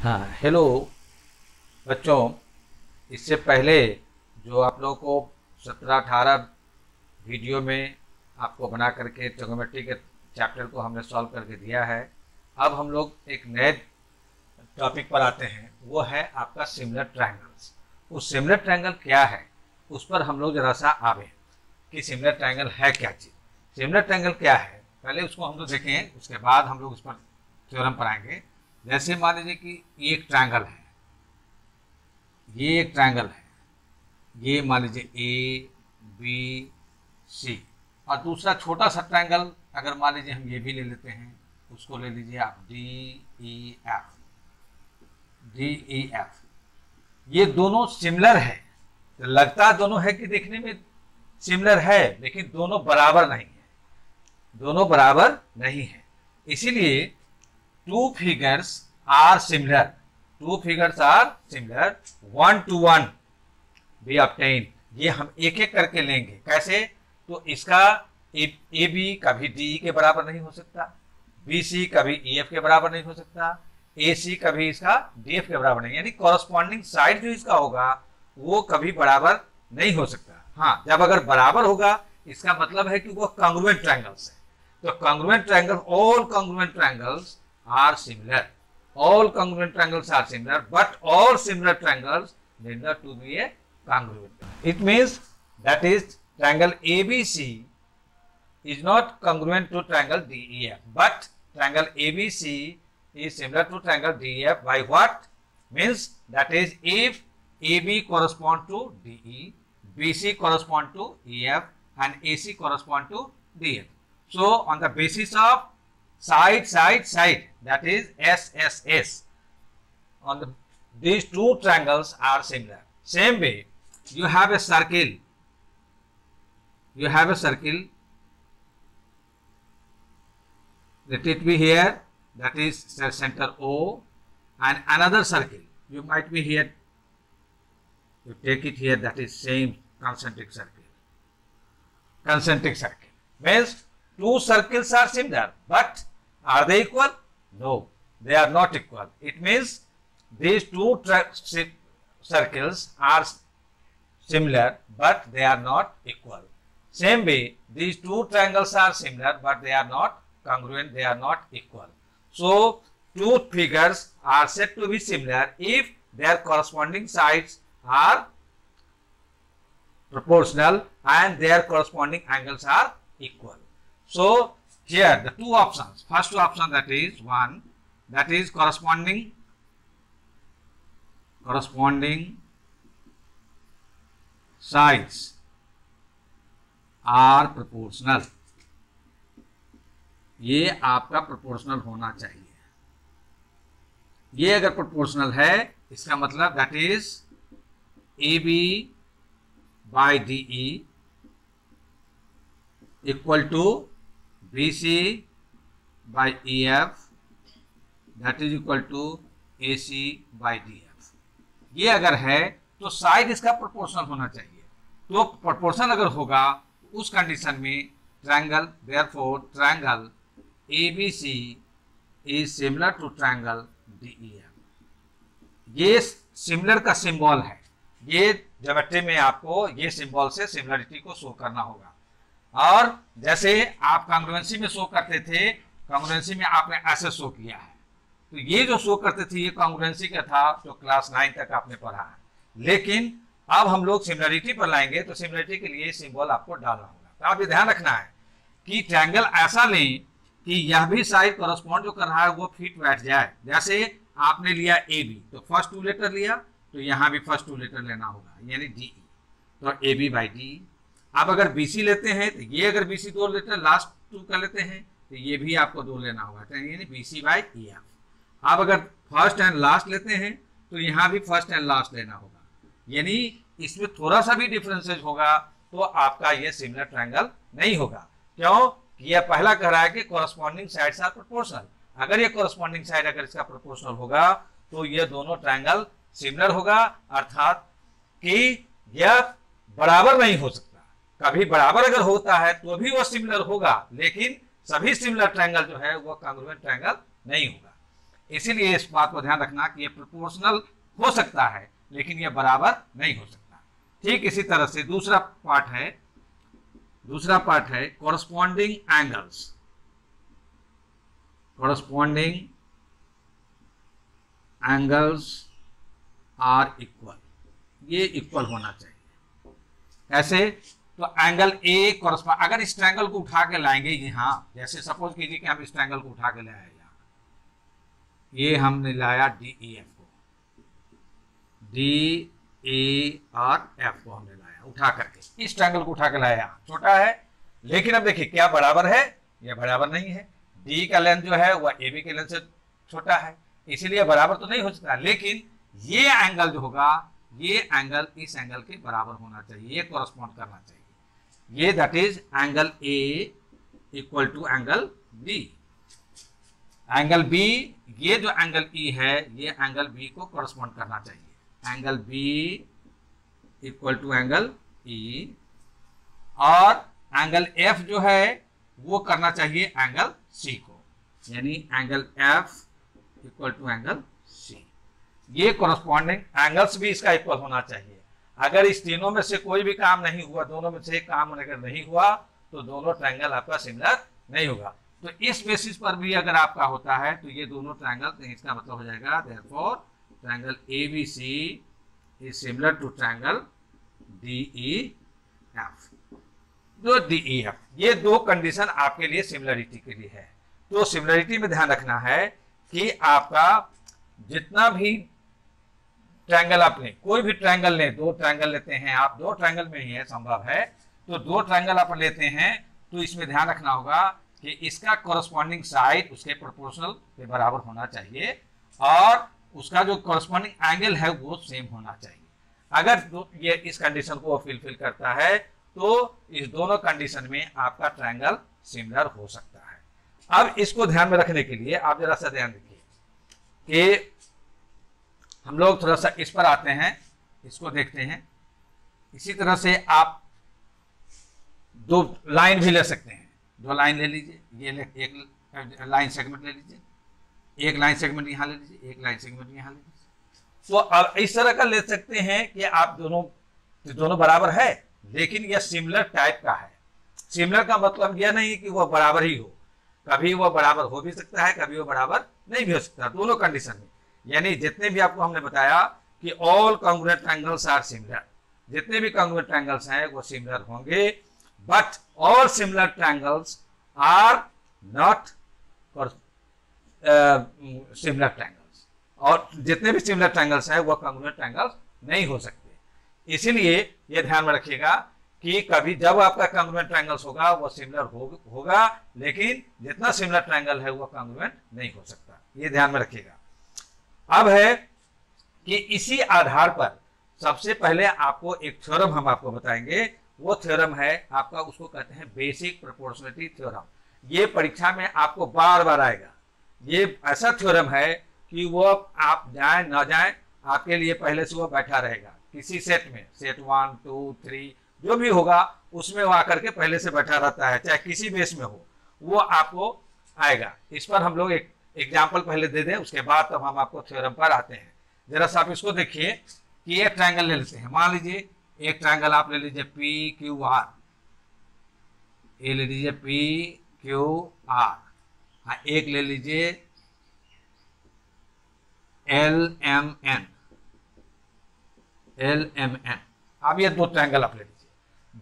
हाँ, हेलो बच्चों। इससे पहले जो आप लोगों को 17-18 वीडियो में आपको बना करके ट्रिग्नोमेट्री के चैप्टर को हमने सॉल्व करके दिया है। अब हम लोग एक नए टॉपिक पर आते हैं, वो है आपका सिमिलर ट्रायंगल्स। उस सिमिलर ट्रायंगल क्या है उस पर हम लोग जरा सा आवे कि सिमिलर ट्रायंगल है क्या चीज़, सिमिलर ट्रायंगल क्या है, पहले उसको हम लोग देखें, उसके बाद हम लोग उस पर थ्योरम पर आएंगे। जैसे मान लीजिए कि ये एक ट्रायंगल है, ये एक ट्रायंगल है, ये मान लीजिए ए बी सी, और दूसरा छोटा सा ट्रायंगल अगर मान लीजिए हम ये भी ले लेते हैं, उसको ले लीजिए आप डी ई एफ। ये दोनों सिमिलर है, तो लगता दोनों है कि देखने में सिमिलर है, लेकिन दोनों बराबर नहीं है, दोनों बराबर नहीं है। इसीलिए two figures are similar, one to one be obtained। ये हम एक एक करके लेंगे। कैसे? तो इसका ए बी कभी डी के बराबर नहीं हो सकता, बी सी कभी ई एफ के बराबर नहीं हो सकता, ए सी कभी इसका डी एफ के बराबर नहीं, यानी कॉरस्पॉन्डिंग साइड जो इसका होगा वो कभी बराबर नहीं हो सकता। हाँ, जब अगर बराबर होगा इसका मतलब है कि वो कॉन्ग्रुएंट ट्रायंगल्स है। तो congruent triangle, all congruent triangles are similar, all congruent triangles are similar, but all similar triangles need not to be a congruent. It means that is triangle ABC is not congruent to triangle DEF, but triangle ABC is similar to triangle DEF by what? Means that is if AB correspond to DE, BC correspond to EF and AC correspond to DF. So on the basis of side, that is SSS, on these two triangles are similar. Same way, you have a circle, let it be here, that is center O, and another circle you might be here, you take it here, that is same concentric circle means two circles are similar, but are they equal? No, they are not equal. It means these two circles are similar, but they are not equal. Same way, these two triangles are similar, but they are not congruent, they are not equal. So, two figures are said to be similar if their corresponding sides are proportional and their corresponding angles are equal. So, here the two options, first option, that is one, that is corresponding sides are proportional। ये आपका proportional होना चाहिए। ये अगर proportional है इसका मतलब that is A B by D E equal to BC by EF that is equal to AC by DF। ये अगर है तो साइड इसका प्रोपोर्शनल होना चाहिए। तो प्रोपोर्शनल अगर होगा उस कंडीशन में triangle, therefore triangle ABC is similar to triangle DEF। ये सिमिलर का सिंबल है, ये ज्योमेट्री में आपको ये सिंबल से सिमिलरिटी को शो करना होगा। और जैसे आप कांग्रुएंसी में शो करते थे, कांग्रुएंसी में आपने ऐसे शो किया है, तो ये जो शो करते थे ये कांग्रुएंसी का था जो क्लास 9 तक आपने पढ़ा है। लेकिन अब हम लोग सिमिलरिटी पर लाएंगे तो सिमिलरिटी के लिए सिंबल आपको डालना होगा। तो आप ये ध्यान रखना है कि ट्रायंगल ऐसा लें कि यह भी साइड कॉरस्पॉन्ड जो कर रहा है वो फिट बैठ जाए। जैसे आपने लिया ए बी, तो फर्स्ट टू लेटर लिया, तो यहाँ भी फर्स्ट टू लेटर लेना होगा, यानी डी, तो ए बी बाई डी। अब अगर BC लेते हैं तो ये अगर BC दो लेते हैं, लास्ट टू कर लेते हैं, तो ये भी आपको दो लेना होगा, तो यानी BC बाई EF। अब अगर फर्स्ट एंड लास्ट लेते हैं तो यहाँ भी फर्स्ट एंड लास्ट लेना होगा, यानी इसमें थोड़ा सा भी डिफरेंसेज होगा तो आपका ये सिमिलर ट्रायंगल नहीं होगा। क्यों? यह पहला कह रहा है कि कॉरस्पॉन्डिंग साइड्स आर प्रोपोर्शनल। अगर ये कॉरस्पॉन्डिंग साइड अगर इसका प्रोपोर्शनल होगा तो ये दोनों ट्रायंगल सिमिलर होगा, अर्थात कि यह बराबर नहीं हो सकता। कभी बराबर अगर होता है तो भी वो सिमिलर होगा, लेकिन सभी सिमिलर ट्रायंगल जो है वो कॉन्ग्रुएंट ट्रायंगल नहीं होगा। इसीलिए इस बात को ध्यान रखना कि ये प्रोपोर्शनल हो सकता है लेकिन ये बराबर नहीं हो सकता। ठीक इसी तरह से दूसरा पार्ट है corresponding angles. Corresponding angles are equal, ये इक्वल होना चाहिए। ऐसे तो एंगल ए कॉरस्पॉन्ड, अगर इस ट्रायंगल को उठा के लाएंगे यहाँ, जैसे सपोज कीजिए कि हम इस ट्रायंगल को उठा के ले आए यहाँ, ये हमने लाया डी ई एफ को, डी ए और एफ को हमने लाया उठा करके, इस ट्रायंगल को उठा के लाया, छोटा है लेकिन अब देखिए क्या बराबर है, यह बराबर नहीं है। डी का लेंथ जो है वह ए बी के लेंथ से छोटा है, इसीलिए बराबर तो नहीं हो सकता, लेकिन ये एंगल जो होगा ये एंगल इस एंगल के बराबर होना चाहिए, ये कॉरस्पॉन्ड करना चाहिए। ये that is angle A equal to angle B. Angle B, ये जो एंगल ई है ये एंगल बी को कॉरस्पॉन्ड करना चाहिए। Angle B equal to angle E, और एंगल एफ जो है वो करना चाहिए एंगल सी को, यानी angle F equal to angle C. ये कॉरस्पॉन्डिंग एंगल्स भी इसका इक्वल होना चाहिए। अगर इस तीनों में से कोई भी काम नहीं हुआ, दोनों में से एक काम अगर नहीं हुआ तो दोनों ट्रायंगल आपका सिमिलर नहीं होगा। तो इस बेसिस पर भी अगर आपका होता है तो ये दोनों ट्रायंगल, तो इसका मतलब हो जाएगा therefore triangle ABC is similar to triangle DEF. जो डीईएफ, ये दो कंडीशन आपके लिए सिमिलरिटी के लिए है। तो सिमिलरिटी में ध्यान रखना है कि आपका जितना भी ट्रायंगल आपने, कोई भी ट्रायंगल लें, दो ट्रायंगल लेते हैं आप, दो ट्रायंगल में ही है संभव है, तो दो ट्रायंगल आप लेते हैं तो इसमें ध्यान रखना होगा कि इसका कॉरस्पॉन्डिंग साइड उसके प्रोपोर्शनल के बराबर होना चाहिए और उसका जो कॉरस्पॉन्डिंग एंगल है वो सेम होना चाहिए। अगर ये इस कंडीशन को फुलफिल करता है तो इस दोनों कंडीशन में आपका ट्रायंगल सिमिलर हो सकता है। अब इसको ध्यान में रखने के लिए आप जरा सा ध्यान रखिए कि हम लोग थोड़ा सा इस पर आते हैं, इसको देखते हैं। इसी तरह से आप दो लाइन भी ले सकते हैं, दो लाइन ले लीजिए, ये एक लाइन सेगमेंट ले लीजिए, एक लाइन सेगमेंट यहाँ ले लीजिए, एक लाइन सेगमेंट यहाँ ले लीजिए। तो अब इस तरह का ले सकते हैं कि आप दोनों बराबर है लेकिन यह सिमिलर टाइप का है। सिमिलर का मतलब यह नहीं कि वह बराबर ही हो, कभी वह बराबर हो भी सकता है, कभी वह बराबर नहीं भी हो सकता, दोनों कंडीशन में। यानी जितने भी आपको हमने बताया कि all congruent triangles are similar, जितने भी कॉन्ग्रुएंट ट्रायंगल्स हैं वो सिमिलर होंगे, but all similar triangles are not similar triangles, और जितने भी सिमिलर ट्रायंगल्स हैं वो कॉन्ग्रुएंट ट्रायंगल्स नहीं हो सकते। इसीलिए ये ध्यान में रखिएगा कि कभी जब आपका कॉन्ग्रुएंट ट्रायंगल्स होगा वो सिमिलर होगा, लेकिन जितना सिमिलर ट्रायंगल है वो कॉन्ग्रुएंट नहीं हो सकता, ये ध्यान में रखिएगा। अब है कि इसी आधार पर सबसे पहले आपको एक थ्योरम हम आपको बताएंगे, वो थ्योरम है आपका, उसको कहते हैं बेसिक प्रोपोर्शनलिटी थ्योरम। ये परीक्षा में आपको बार बार आएगा। ये ऐसा थ्योरम है कि वो आप जाए ना जाए आपके लिए पहले से वो बैठा रहेगा किसी सेट में, सेट 1 2 3 जो भी होगा उसमें वो आकर के पहले से बैठा रहता है, चाहे किसी बेस में हो, वो आपको आएगा। इस पर हम लोग एक एग्जाम्पल पहले दे दें, उसके बाद तब हम आपको थ्योरम पर आते हैं। जरा सा आप इसको देखिए कि एक ट्रायंगल ले लेते हैं, मान लीजिए एक ट्रायंगल आप ले लीजिए पी क्यू आर, ये ले लीजिए पी क्यू आर, हाँ एक ले लीजिए L M N, L M N. अब ये दो ट्रायंगल आप ले लीजिए,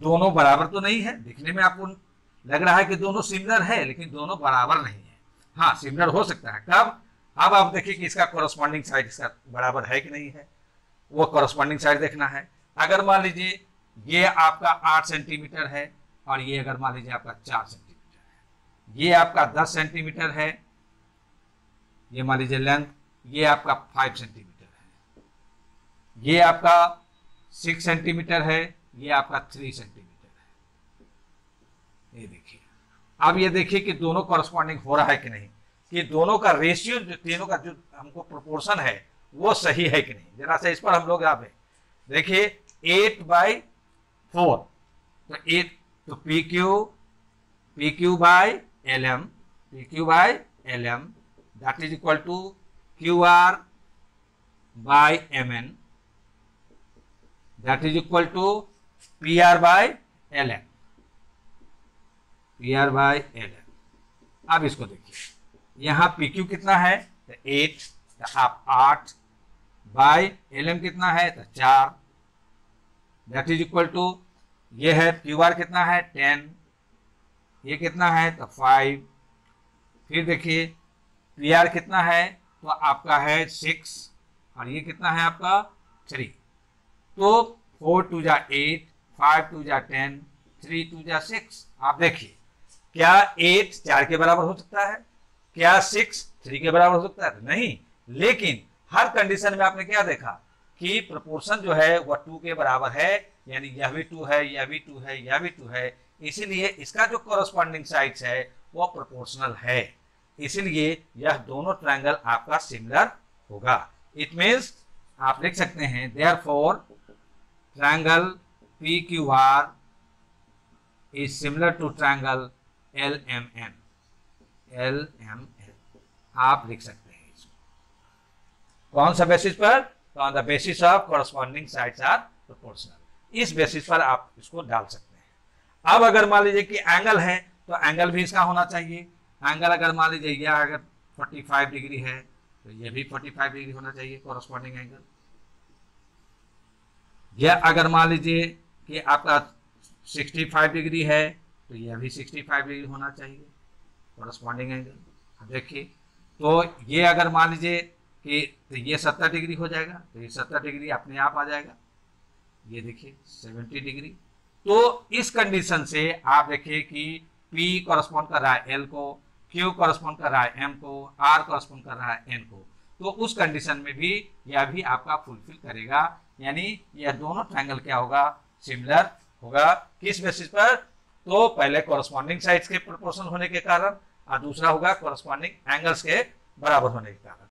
दोनों बराबर तो नहीं है, दिखने में आपको लग रहा है कि दोनों सिमिलर है लेकिन दोनों बराबर नहीं है। हाँ सिमिलर हो सकता है कब, अब आप देखिए कि इसका कॉरस्पॉन्डिंग साइड इसका बराबर है कि नहीं है, वो कॉरस्पॉन्डिंग साइड देखना है। अगर मान लीजिए ये आपका 8 सेंटीमीटर है और ये अगर मान लीजिए आपका 4 सेंटीमीटर है, ये आपका 10 सेंटीमीटर है, ये मान लीजिए लेंथ, ये आपका 5 सेंटीमीटर है, ये आपका 6 सेंटीमीटर है, ये आपका 3 सेंटीमीटर है। ये देखिए, अब ये देखिए कि दोनों कॉरस्पॉन्डिंग हो रहा है कि नहीं, कि दोनों का रेशियो, जो तीनों का जो हमको प्रोपोर्शन है वो सही है कि नहीं। जरा सा इस पर हम लोग आप देखिए 8/4, तो 8 तो P Q by L M, P Q by L M that is equal to QR by MN that is equal to PR by LN, PR by LN। अब इसको देखिए, यहां PQ कितना है तो 8, तो आप 8 बाय LM कितना है तो 4 दैट इज इक्वल टू, ये है QR कितना है 10, ये कितना है तो 5, फिर देखिए PR कितना है तो आपका है 6 और ये कितना है आपका 3, तो 4 2 जा 8, 5 2 जा 10, 3 2 जा 6। आप देखिए क्या 8 4 के बराबर हो सकता है, क्या 6 3 के बराबर हो सकता है, नहीं, लेकिन हर कंडीशन में आपने क्या देखा कि प्रोपोर्शन जो है वह 2 के बराबर है, यानी यह भी 2 है, यह भी 2 है, यह भी 2 है, इसीलिए इसका जो कॉरस्पॉन्डिंग साइड्स है वो प्रोपोर्शनल है, इसीलिए यह दोनों ट्रायंगल आपका सिमिलर होगा। इट मींस आप लिख सकते हैं therefore triangle PQR is similar to triangle LMN, LMN आप लिख सकते हैं इसको कौन सा बेसिस पर, on the basis of corresponding sides are proportional, इस बेसिस पर आप इसको डाल सकते हैं। अब अगर मान लीजिए कि एंगल है तो एंगल भी इसका होना चाहिए, एंगल अगर मान लीजिए यह अगर 45 डिग्री है तो यह भी 45 डिग्री होना चाहिए कॉरस्पॉन्डिंग एंगल, यह अगर मान लीजिए कि आपका 65 डिग्री है तो यह भी 65 डिग्री होना चाहिए कॉरस्पॉन्डिंग एंगल। अब देखिए तो ये अगर मान लीजिए कि तो ये 70 डिग्री हो जाएगा, तो ये 70 डिग्री अपने आप आ जाएगा, ये देखिए 70 डिग्री। तो इस कंडीशन से आप देखिए कि P कॉरस्पॉन्ड कर रहा है L को, Q कॉरस्पॉन्ड कर रहा है M को, R कॉरस्पॉन्ड कर रहा है N को, तो उस कंडीशन में भी यह भी आपका फुलफिल करेगा, यानी यह दोनों ट्रायंगल क्या होगा, सिमिलर होगा। किस बेसिस पर, तो पहले कॉरस्पॉन्डिंग साइड्स के प्रोपोर्शनल होने के कारण और दूसरा होगा कॉरस्पॉन्डिंग एंगल्स के बराबर होने के कारण।